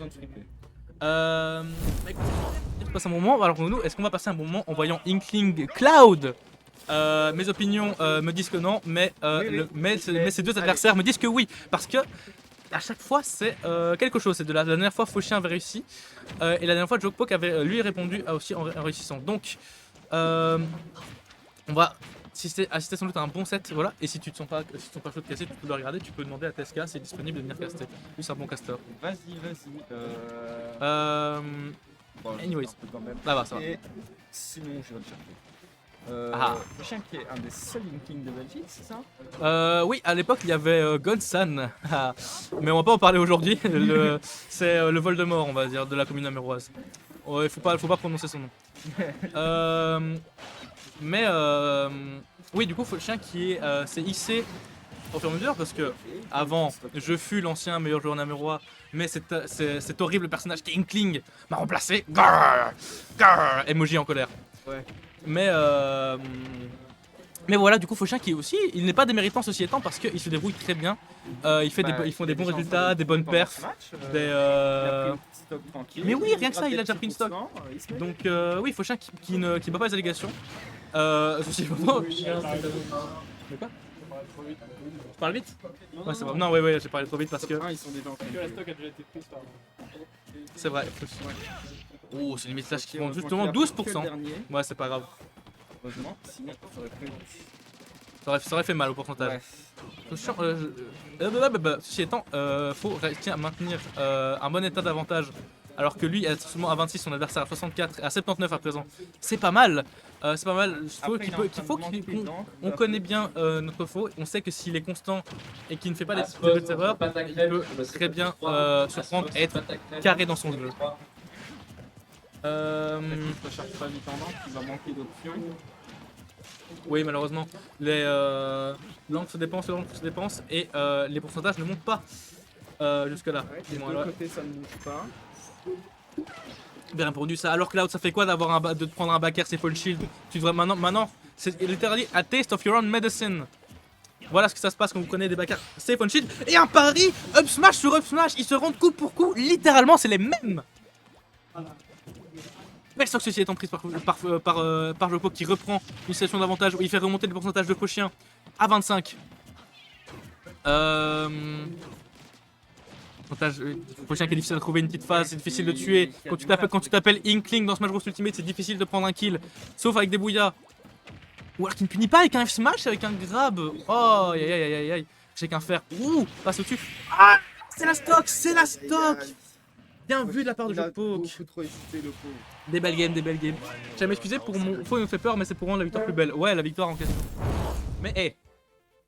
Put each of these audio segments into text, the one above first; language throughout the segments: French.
besoin de flipper. Bah, écoute, je passe un bon moment. Alors nous, est-ce qu'on va passer un bon moment en voyant Inkling Cloud? Mes opinions me disent que non, mais, mais ces deux adversaires me disent que oui, parce que à chaque fois c'est quelque chose. C'est de la dernière fois Fauchien avait réussi et la dernière fois Jokepok avait lui répondu aussi en réussissant. Donc on va assister sans doute à un bon set, voilà. Et si tu te sens pas, si tu te sens pas chaud de casser, tu peux le regarder, tu peux demander à TSK s'il est disponible de venir caster. Lui c'est un bon caster. Vas-y. Bon, Anyways. un peu quand même. Là-bas, ça va. Et sinon, je vais le chercher. Ah. Fauchien qui est un des seuls Inklings de Belgique, c'est ça? Oui, à l'époque il y avait Godsan, mais on va pas en parler aujourd'hui. C'est le Voldemort, on va dire, de la commune améroise. Ouais, faut pas prononcer son nom. Mais oui, du coup, Fauchien qui s'est hissé au fur et à mesure parce que avant, je fus l'ancien meilleur joueur namérois, mais cet horrible personnage qui est Inkling m'a remplacé. Grrr, grrr, emoji en colère. Ouais. Mais voilà, du coup, Fauchien qui est aussi, il n'est pas déméritant ceci étant parce qu'il se débrouille très bien. Ils font des bons résultats, des bonnes perfs. Il a pris une stock tranquille. Mais oui, rien que ça, il a déjà pris une stock. Donc oui, Fauchien qui bat pas les allégations. Ceci étant, mais quoi? Tu parles vite? Ouais, c'est vrai. Non, ouais, j'ai parlé trop vite parce que. Ils sont déjà en train de La stock a déjà été prise par. C'est vrai. Oh, c'est limite slash qui font justement 12%. Ouais, c'est pas grave. Heureusement, sinon ça aurait pu. Ça aurait fait mal au pourcentage. Ouais. Ceci étant, faut réussir à maintenir un bon état d'avantage. Alors que lui est seulement à 26, son adversaire à 64 et à 79 à présent. C'est pas mal. C'est pas mal. On connaît bien notre faux. On sait que s'il est constant et qu'il ne fait pas des petites erreurs, il peut très bien surprendre et être carré dans son jeu. Ça cherche pas vite en langue, il va manquer d'options. Oui, malheureusement, l'encre se dépense et les pourcentages ne montent pas jusque là. Ouais, des deux côtés ça ne bouge pas. Bien répondu ça. Alors Cloud, ça fait quoi de prendre un backer, c'est full shield? Tu devrais maintenant, c'est littéralement a taste of your own medicine. Voilà ce que ça se passe quand vous connaissez des backers, c'est full shield et un pari up smash sur up smash. Ils se rendent coup pour coup, littéralement c'est les mêmes. Belle stock ceci étant prise par Joko qui reprend une situation d'avantage où il fait remonter le pourcentage de Fauchien à 25. Fauchien qui est difficile à trouver une petite phase, c'est difficile de tuer. Quand tu t'appelles Inkling dans Smash Bros Ultimate, c'est difficile de prendre un kill, sauf avec des bouillas. Ou alors qu'il ne punit pas avec un F-Smash, avec un grab. Oh, aïe. J'ai qu'un fer. Ouh, passe au-dessus. Ah, c'est la stock. Bien vu de la part de Joko. Beaucoup trop hésité le pauvre. Des belles games. Je vais m'excuser pour mon faux, il me fait peur, mais c'est pour rendre la victoire plus belle. Ouais, la victoire en question. Mais hey,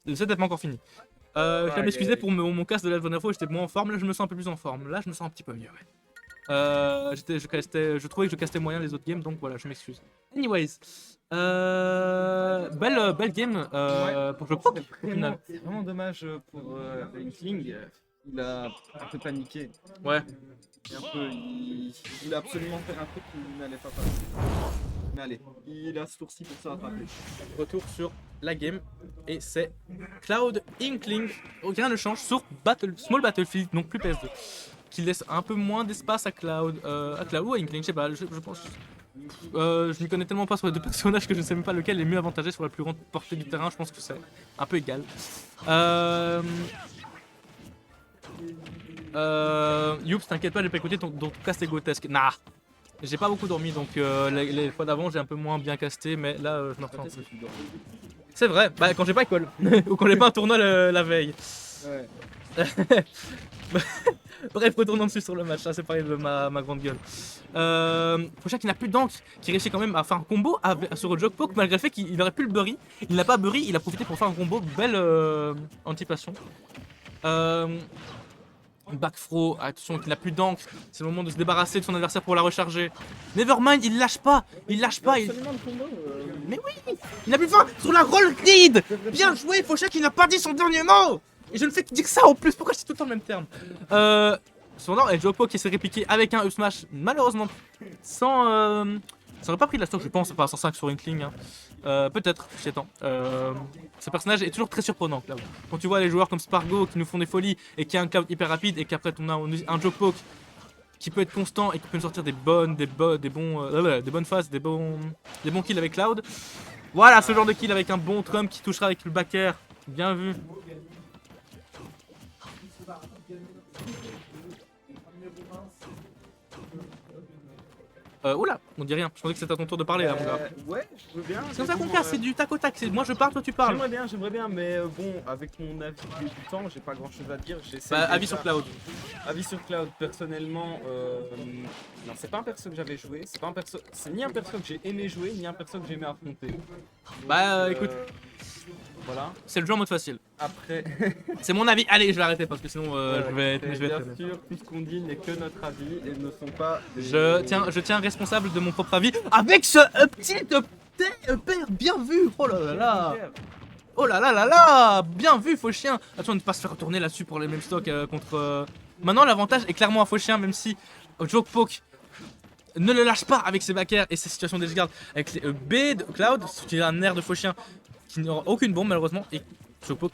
le set n'est pas encore fini. Je vais m'excuser pour mon casse de la dernière fois, j'étais moins en forme, là je me sens un peu plus en forme. Là je me sens un petit peu mieux, ouais. Je trouvais que je castais moyen les autres games, donc voilà, je m'excuse. Anyways, belle game pour Joko. C'est vraiment dommage pour Inkling. Il a un peu paniqué. Ouais. Il voulait absolument faire un truc qui n'allait pas passer. Mais allez, il a ce tour-ci pour se rattraper. Retour sur la game et c'est Cloud Inkling. Rien ne change sur Small Battlefield, donc plus PS2. Qui laisse un peu moins d'espace à Cloud ou à Inkling, je sais pas, je pense. Je m'y connais tellement pas sur les deux personnages que je ne sais même pas lequel est mieux avantagé sur la plus grande portée du terrain, je pense que c'est un peu égal. Youps, t'inquiète pas, j'ai pas écouté ton cast grotesque. Nah, j'ai pas beaucoup dormi donc les fois d'avant j'ai un peu moins bien casté, mais là je me ressens un peu. C'est vrai, bah quand j'ai pas école ou quand j'ai pas un tournoi la veille. Ouais. Bref, retournons dessus sur le match, ça c'est pareil de ma grande gueule. Fauchien qui n'a plus d'encre, qui réussit quand même à faire un combo sur le Jokepok malgré le fait qu'il aurait pu le bury. Il n'a pas bury, il a profité pour faire un combo, belle anticipation. Backfro, attention qu'il n'a plus d'encre, c'est le moment de se débarrasser de son adversaire pour la recharger. Nevermind, il lâche pas. Mais oui, il n'a plus faim sur la roll lead. Bien joué, Fauchien qui n'a pas dit son dernier mot. Et je ne fais que dire ça en plus, pourquoi je dis tout le temps le même terme. Cependant, et Joko qui s'est répliqué avec un up-smash, malheureusement, sans... ça aurait pas pris de la stock, je pense, pas 105 sur Inkling. Hein. Peut-être, c'est temps. Ce personnage est toujours très surprenant, Cloud. Quand tu vois les joueurs comme Spargo qui nous font des folies et qui a un Cloud hyper rapide et qu'après on a un Jokepok qui peut être constant et qui peut nous sortir des bonnes phases, des bons kills avec Cloud. Voilà, ce genre de kill avec un bon Trump qui touchera avec le back air. Bien vu. Oula, on dit rien. Je pensais que c'était à ton tour de parler là, mon gars. Ouais, je veux bien. C'est comme ça qu'on casse, c'est du tac au tac. Moi je parle, toi tu parles. J'aimerais bien, mais bon, avec mon avis débutant, j'ai pas grand chose à dire. Bah, avis sur Cloud. Avis sur Cloud, personnellement, non, c'est pas un perso que j'avais joué. C'est ni un perso que j'ai aimé jouer, ni un perso que j'ai aimé affronter. Bah, écoute, voilà. c'est le jeu en mode facile. Après, C'est mon avis. Allez, je vais arrêter parce que sinon je vais bien être. sûr, tout ce qu'on dit n'est que notre avis et ne sont pas. Je tiens responsable de mon propre avis avec ce petit père bien vu. Oh là là là. Oh là là là là. Bien vu, faux chien. Attention de ne pas se faire retourner là-dessus pour les mêmes stocks contre. Maintenant, l'avantage est clairement à faux chien, même si Joke Poke ne le lâche pas avec ses backers et ses situations d'edgeguard. Avec les B de Cloud, qui a un air de faux chien qui n'aura aucune bombe malheureusement. Et Joke Poke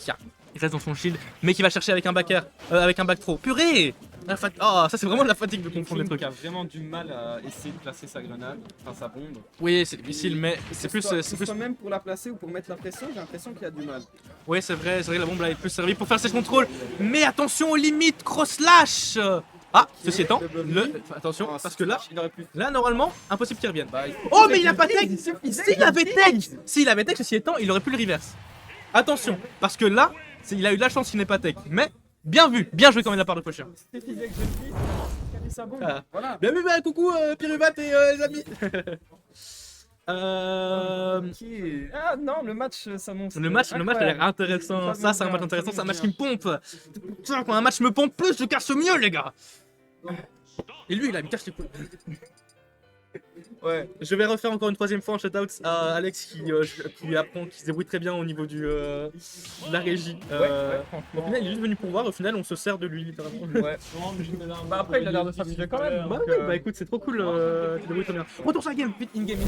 il reste dans son shield, mais qui va chercher avec un backer, avec un back throw. Purée! Oh, ça c'est vraiment de la fatigue de confondre les trucs. Il a vraiment du mal à essayer de placer sa grenade, enfin sa bombe. Oui, c'est difficile, mais c'est plus. Même pour la placer ou pour mettre la pression, j'ai l'impression qu'il a du mal. Oui, c'est vrai, la bombe là est plus servie pour faire ses contrôles. Mais attention aux limites, cross slash! Ah, ceci étant, attention, parce que là, normalement, impossible qu'il revienne. Oh, mais il a pas tech! S'il avait tech, ceci étant, il aurait pu le reverse. Attention, parce que là, il a eu de la chance qu'il n'ait pas tech. Mais, bien vu, bien joué quand même de la part de Pocher. Voilà. Bien vu, bah, coucou Pirubat et les amis. Ah non, le match s'annonce. Le match a l'air intéressant. Ça, c'est un match intéressant, c'est un match qui me pompe. Putain, quand un match me pompe plus, je casse mieux, les gars. Et lui, il me cache les couilles. Ouais. Je vais refaire encore une troisième fois un shout-out à Alex qui apprend, qui se débrouille très bien au niveau de la régie. Au final, il est juste venu pour voir, au final, on se sert de lui littéralement. Ouais. Bah après, il a l'air de s'amuser quand même. Bah oui, bah écoute, c'est trop cool, tu te débrouilles très bien. Retour sur la game, vite, in-game.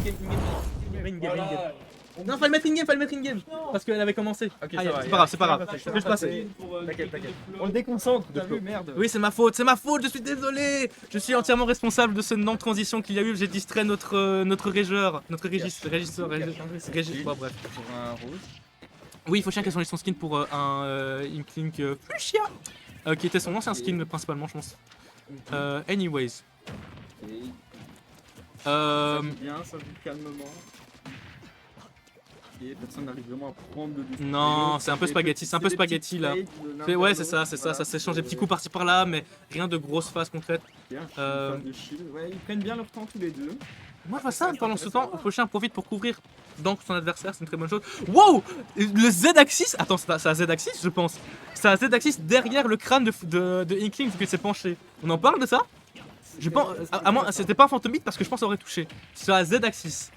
Non, fallait le mettre in-game, parce qu'elle avait commencé. Ok, c'est pas grave. Je vais se passer. T'inquiète. On le déconcentre, t'as vu, merde. Oui, c'est ma faute, je suis désolé. Je suis entièrement responsable de ce non-transition qu'il y a eu. J'ai distrait notre régisseur. Bon, bref. Pour un rouge. Oui, il faut chien qui a changé son skin pour un Inkling Fuchsia, qui était son ancien skin principalement, je pense. Anyways. Bien, ça joue calmement. Et personne n'arrive vraiment à prendre le dessus. Non, c'est un peu spaghetti là. Ouais, c'est ça s'échange des petits coups par-ci par-là, mais rien de grosse phase concrète. Bien, de shield. Ouais, ils prennent bien leur temps tous les deux. Moi je vois ça, pendant ce temps, Fauchien profite pour couvrir donc son adversaire, c'est une très bonne chose. Wow! Le Z-axis, attends, c'est un Z-axis je pense. C'est un Z-axis derrière le crâne de Inkling vu qu'il s'est penché. On en parle de ça? Je pense, à moins, c'était pas un fantomite parce que je pense ça aurait touché. C'est un Z-axis.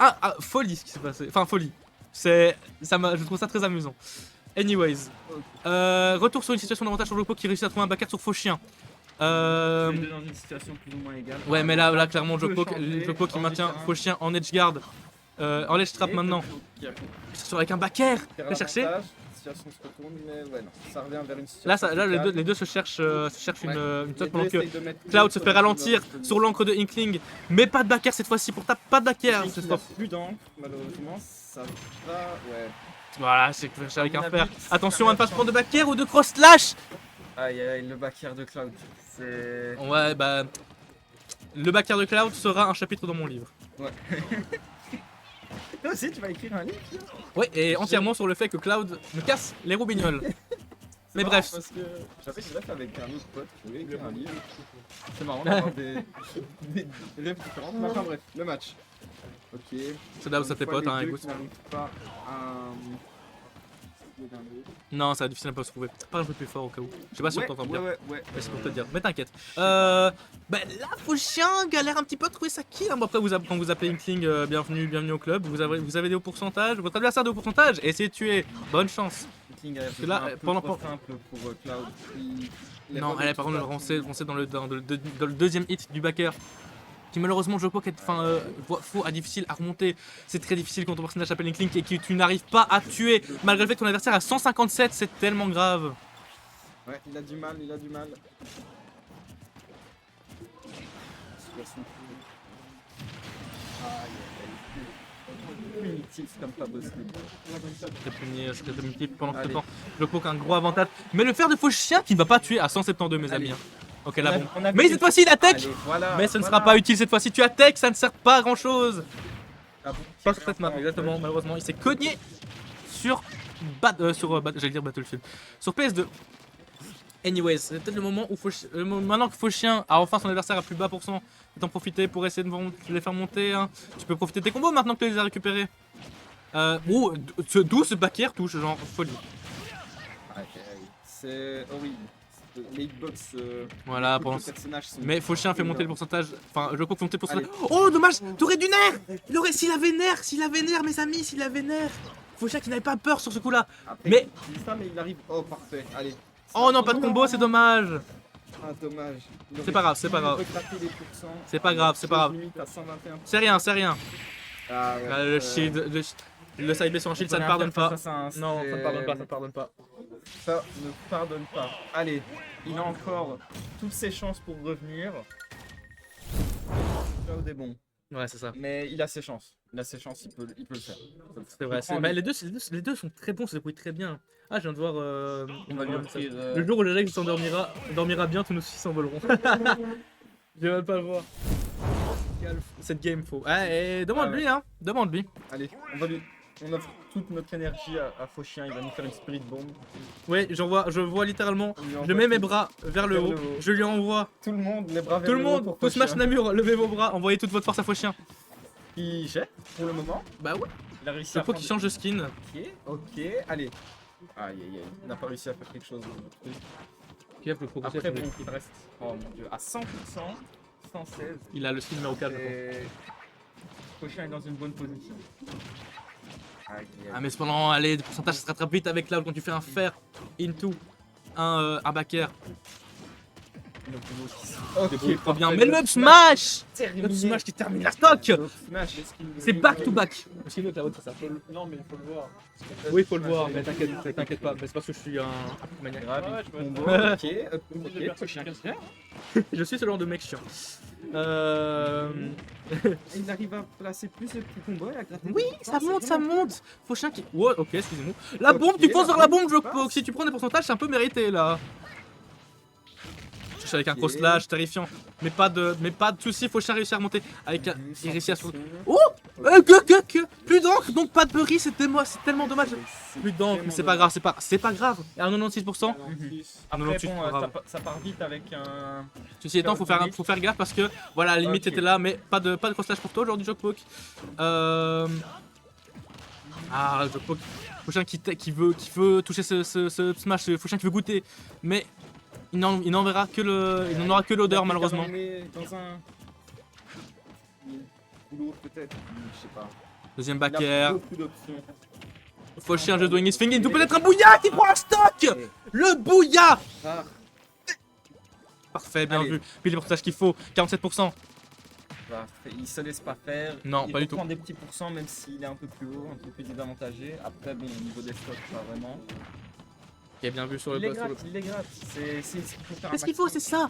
Ah, folie ce qui s'est passé. Enfin, folie. Je trouve ça très amusant. Anyways. Retour sur une situation d'avantage sur Jopo qui réussit à trouver un backer sur faux chien. Les deux dans une situation plus ou moins égale. Ouais, mais là clairement, Jopo qui maintient faux chien en edge guard. En ledge trap maintenant. Avec un backer. Va chercher. Situation se retourne, mais ouais, non, ça revient vers une situation. Là les deux se cherchent une top pendant que Cloud se fait ralentir sur l'encre de Inkling, mais pas de backer cette fois-ci pour pas de backer. Il n'y a plus d'encre, malheureusement, ça va, ouais. Voilà, c'est avec un fer. Attention à ne pas se prendre de backer ou de cross slash. Aïe aïe, le backer de Cloud, c'est... Ouais, bah... Le backer de Cloud sera un chapitre dans mon livre. Ouais. Toi aussi, tu vas écrire un livre? Ouais, et entièrement sur le fait que Cloud me casse les roubignoles. Mais bref. Parce que j'avais fait avec un autre pote qui voulait écrire un livre. C'est marrant d'avoir des rêves différents. Mais enfin bref, le match. Ok. C'est là où ça tes potes, hein, écoute. Pas à... Non, ça va être difficile à pas se trouver. Parle un peu plus fort au cas où. Je sais pas si on t'entend bien. Ouais. C'est pour te dire. Mais t'inquiète. Bah là, Fauchien galère un petit peu à trouver sa kill. Bon, après, quand vous appelez Inkling, bienvenue au club. Vous avez des hauts pourcentages. Votre adversaire a des hauts pourcentages. Essayez de tuer. Bonne chance. Inkling a parce que là, pendant simple pour Cloud. Non, elle par contre, on sait dans le deuxième hit du backer. Qui malheureusement Jopo faux à difficile à remonter. C'est très difficile quand ton personnage s'appelle Inkling et que tu n'arrives pas à tuer. Malgré le fait que ton adversaire a 157, c'est tellement grave. Ouais, il a du mal. situation. Primitif comme pas possible. Très primitif pendant ce Allez. temps. Jokpo a un gros avantage. Mais le fer de faux chien qui ne va pas tuer à 172 mes Allez. amis. Hein. Ok la bombe. On a vu Mais des cette fois-ci il attaque. Allez, voilà, Mais ce ne voilà. sera pas utile cette fois-ci. Tu attaques, ça ne sert pas à grand chose. Ah bon, Pas sur cette map, exactement, malheureusement. Il s'est cogné sur, j'allais dire Battlefield. Sur PS2. Anyways, c'est peut-être le moment où maintenant que Faux Chien a enfin son adversaire à plus bas pourcent, t'en profiter pour essayer de les faire monter. Hein. Tu peux profiter de tes combos maintenant que tu les as récupérés. D'où ce back air touche, genre folie. Ok, c'est horrible. Les hitbox. Voilà, pour pendant le personnage sont. mais Faux Chien fait monter le pourcentage. Enfin, je crois que fait monter le pourcentage. Allez. Oh, dommage, t'aurais du nerf. S'il avait nerf, mes amis, s'il avait nerf. Faux Chien qui n'avait pas peur sur ce coup-là. Après, Mais- il dit ça, mais il arrive. Oh, parfait. Allez. Oh non, pas de combo, c'est dommage. Ah, dommage. C'est pas grave, c'est pas grave. C'est pas grave, c'est pas grave. Limite à 121. C'est rien, c'est rien. Ah, ouais, Ah, le shield, le side B sur un shield, ça ne pardonne pas. Non, ça ne pardonne pas, ça ne pardonne pas. Ça ne pardonne pas. Allez, il a encore toutes ses chances pour revenir. Là des bons. Ouais, c'est ça. Mais il a ses chances. Il a ses chances, il peut le faire. C'est vrai. Bah, les deux sont très bons, se débrouillent très bien. Ah, je viens de voir. On va lui offrir. Le jour où Jajax dormira bien, tous nos soucis s'envoleront. Je vais même pas le voir. Cette game faux. Ah, et demande-lui, hein. Demande-lui. Allez, on offre toute notre énergie à Faux Chien. Il va nous faire une spirit bomb. Ouais, je vois littéralement. On lui Je envoie mets mes tout- bras vers le vers haut. le haut. Je lui envoie. Tout le monde, les bras vers Tout le haut monde, pour faut Faux smash Chien. Namur, levez vos bras, envoyez toute votre force à Faux Chien. Il jette pour le moment. Bah ouais. Il a réussi Il à faut prendre- qu'il change de skin. Ok, allez. Aïe aïe aïe, il n'a pas réussi à faire quelque chose. Qui a le progresser Après, bon, il reste oh mon dieu, à 100%, 116. Il a le skin Maoka, je pense. Et Fauchien est dans une bonne position. Aïe, aïe, aïe. Ah mais cependant, allez, le pourcentage se rattrape vite avec Cloud quand tu fais un fer into un back air. Ok, Débrouille trop bien. parfait. Mais le up smash Terminé. Le up smash qui termine la stock. Le smash, C'est back to back. Sinon, la ça. Non, mais il faut le voir. Oui, faut le voir, mais t'inquiète pas, mais c'est parce que je suis un maniaque. Grave, Ouais, je combo, vois. ok, Fauchien. Je suis ce genre de mec chiant. Il arrive à placer plus de petits combos et à gratter. Oui, des ça points, monte, c'est ça vraiment monte. Faut chien qui. Ouais, ok, excusez-moi. La Ok, bombe, tu fonces la vers la bombe bombe, qui Jokpok. passe. Si tu prends des pourcentages, c'est un peu mérité là. Je suis avec un Ok. cross slash terrifiant. Mais pas de soucis, faut chien réussir à remonter. Avec un. cool. Il réussit à se. 100%. Oh que plus d'encre, donc pas de burry, c'est tellement dommage. Plus d'encre, mais c'est pas grave, c'est pas grave. À 96%. Ah, non, Après, tu- bon, pas grave. ça part vite avec un. Ceci étant, faut faire gaffe parce que voilà, la limite Ok. était là, mais pas de cross slash pour toi aujourd'hui, Jokpok. Ah, Jokpok. Fauchien qui veut toucher ce smash, Fauchien qui veut goûter, mais il n'en verra que il n'en aura que l'odeur malheureusement. On est dans un. Boulot peut-être, je sais pas. Deuxième Il a back air. beaucoup d'options. Fauchien just doing his thing into peut-être un bouilla qui prend un stock. Le bouilla. Ah, Parfait, bien Allez. vu. Puis les pourcentages qu'il faut, 47%. parfait. Il se laisse pas faire. Non, il pas du tout. prend des petits pourcents même s'il est un peu plus haut, un peu plus désavantagé. Après, bon, au niveau des stocks, pas vraiment. Il a bien vu sur Il les le gratte, il les gratte. C'est ce qu'il faut faire. un C'est ce qu'il faut, c'est maximum.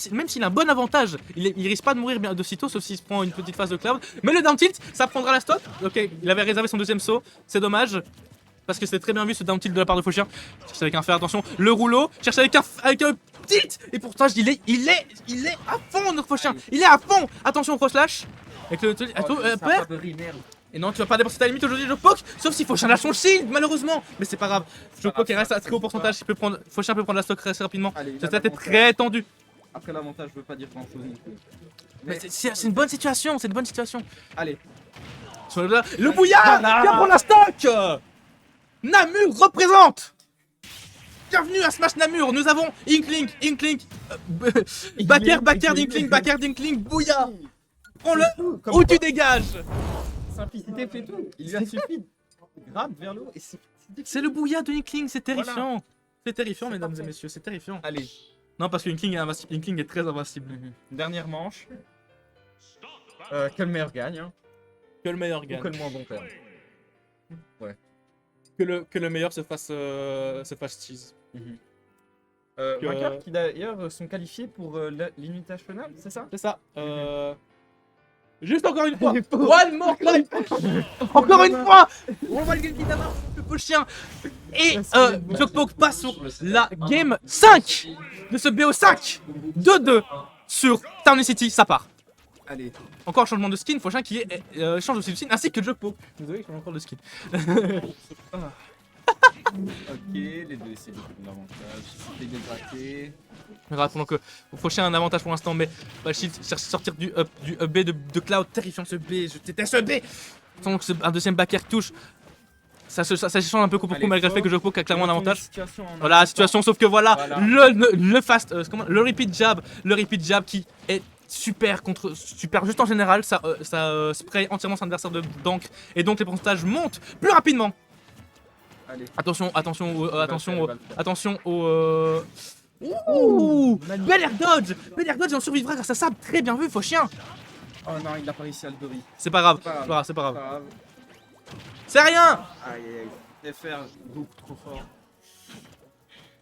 ça. Même s'il a un bon avantage, il risque pas de mourir bien de sitôt, sauf s'il se prend une petite phase de cloud. Mais le down tilt, ça prendra la stock. Ok, il avait réservé son deuxième saut, c'est dommage. Parce que c'était très bien vu ce down tilt de la part de Fauchien. Cherche avec un fer, attention, le rouleau, cherche avec un tilt. Et pourtant, il est à fond notre Fauchien. Il est à fond. Attention au cross slash. Avec le, Oh, ça après- a pas de merde. et non, tu vas pas dépenser ta limite aujourd'hui, Jokpok, sauf si Fauchien lâche son shield, malheureusement. Mais c'est pas grave. Jokpok il reste à très haut pourcentage, Fauchien peut prendre la stock assez rapidement. Allez, il a Cette stat est l'avantage. très tendue. Après, l'avantage veut pas dire grand chose non plus. Mais c'est une bonne situation, c'est une bonne situation. Allez, Le bouillard qui prend la stock. Namur représente. Bienvenue à Smash Namur, nous avons Inkling, Backer, Dinkling, bouillard. Prends-le comme ou quoi, tu dégages. simplicité fait tout. Il lui a suffi de grave vers l'eau et c'est C'est le bouillard de Inkling, c'est terrifiant. Voilà. C'est terrifiant, C'est mesdames parfait. et messieurs, c'est terrifiant. Allez, Non, parce que Inkling est invincible. Inkling est très invincible. dernière manche. Que le meilleur gagne, hein, Que le meilleur ou gagne. que le moins bon perd. Que le meilleur se fasse cheese. Vainqueurs qui d'ailleurs sont qualifiés pour l'invitational, c'est ça? C'est ça. Juste encore une fois. One more time. Encore une fois. On va le gagner d'abord, le beau chien. Et Jokpok passe sur la game 5 de ce BO5. 2-2 sur Town City, ça part. Allez. Encore un changement de skin, faut chien qui change aussi de skin, ainsi que Jokpok. Désolé, je change encore de skin. Ok, les deux c'est l'avantage. Les dégratés. Regarde, pendant que Fauchien a un avantage pour l'instant, mais Shield cherche à sortir du B de Cloud, terrifiant ce B, je déteste ce B. Donc un deuxième back air touche. Ça change un peu coup pour coup malgré le fait que Jokpok a clairement un avantage. Voilà la situation, sauf que voilà. Le repeat jab qui est super juste en général, ça spray entièrement son adversaire de dank et donc les pourcentages montent plus rapidement. Allez. Attention au Ouh, bel air dodge et on survivra grâce à ça, très bien vu, faux chien. Oh non, il a pas réussi à le dodger. C'est pas grave, c'est pas grave. C'est rien. Aïe aïe, FR beaucoup trop fort.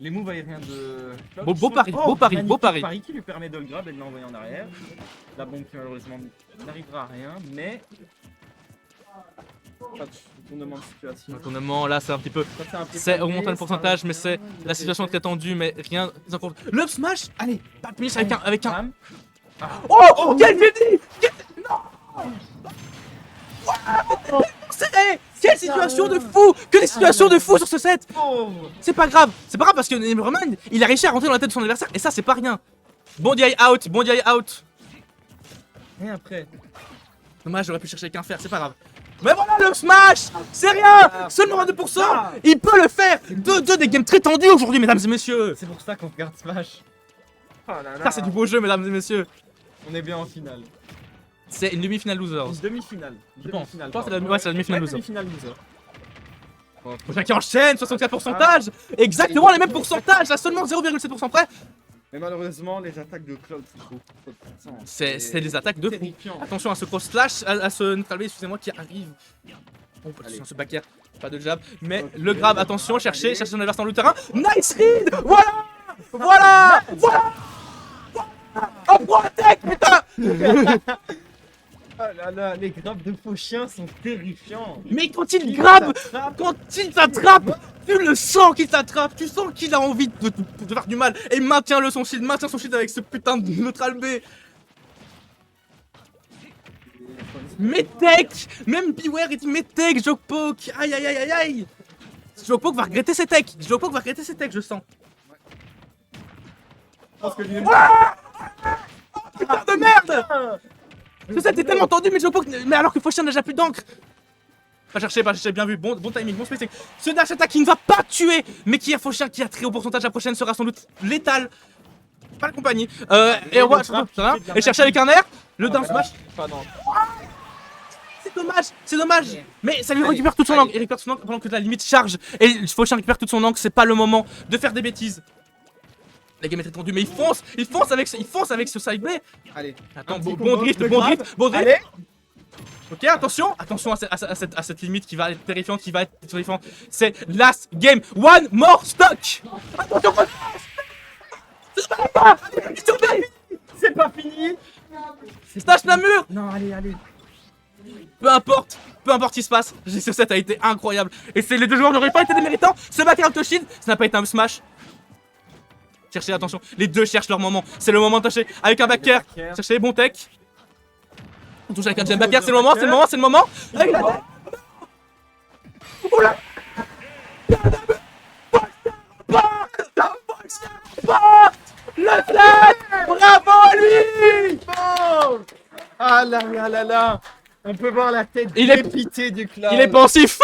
Les moves aériens de... Beau pari, beau pari. Pari qui lui permet de le grab et de l'envoyer en arrière. La bombe qui malheureusement n'arrivera à rien, mais... Tournement de situation. Le tournement là c'est un petit peu... C'est augmenter le pourcentage mais c'est... La situation est très tendue mais rien... Le smash. Allez, pas de punish avec un... Oh, quel génie. Non. Quelle situation de fou. Que des situations de fou sur ce set. C'est pas grave parce que Neverman il a réussi à rentrer dans la tête de son adversaire et ça c'est pas rien. Bon DI out. Et après. Dommage, j'aurais pu chercher qu'un fer, c'est pas grave. Mais voilà le smash. C'est rien. Seulement à 2%. Il peut le faire. 2-2 des games très tendus aujourd'hui mesdames et messieurs. C'est pour ça qu'on regarde Smash. Oh là là. Ça c'est du beau jeu mesdames et messieurs. On est bien en finale. C'est une demi-finale loser. Une demi-finale. Je pense que c'est la demi-finale loser. Demi-finale loser. Prochain qui enchaîne, 64%. Exactement les mêmes pourcentages, à seulement 0,7% près. Mais malheureusement, les attaques de Cloud sont trop puissantes. C'est des attaques de fou. Attention à ce cross slash, à ce neutral B, excusez-moi, qui arrive. Bon, attention à ce back air, pas de jab. Mais le grab, attention, cherchez son adversaire dans le terrain. Nice read. Voilà. Oh, pro attack, putain. Oh là là, les grabs de faux chiens sont terrifiants. Mais quand il t'attrape, tu le sens qu'il t'attrape, tu sens qu'il a envie de faire du mal. Et maintient son shield avec ce putain de neutral B. Mais tech, même Beware il dit mais tech, Jokpok, aïe. Jokpok va regretter ses tech, je sens. Parce que lui... Putain de merde. Ce set est tellement tendu, mais Jokpok, mais alors que Fauchien n'a déjà plus d'encre. Pas chercher, bien vu, bon timing, bon spacing. Ce dash attack qui ne va pas tuer, mais qui a Fauchien qui a très haut pourcentage, la prochaine sera sans doute létale. Pas la compagnie. Et on va et chercher avec un air, le down smash. C'est dommage, mais ça lui récupère toute son encre. Il récupère toute son encre pendant que la limite charge. Et Fauchien récupère toute son encre, c'est pas le moment de faire des bêtises. La game est très tendue, mais il fonce avec ce side B. Allez, attends, bon drift. Allez. Ok, attention à cette limite qui va être terrifiante, C'est last game, one more stock. Attention, c'est pas fini. Stash Namur. Non, allez. Peu importe ce qui se passe, ce set a été incroyable. Et les deux joueurs n'auraient pas été des méritants. Ce back out shield, ça n'a pas été un smash. Cherchez, attention, les deux cherchent leur moment. C'est le moment de toucher avec un back air. Cherchez, bon tech. On touche avec un deuxième back air, c'est le moment. Avec la tech. Oula. Le flag. Bravo à lui. Ah là. On peut voir la tête dépitée du Cloud. Il est pensif.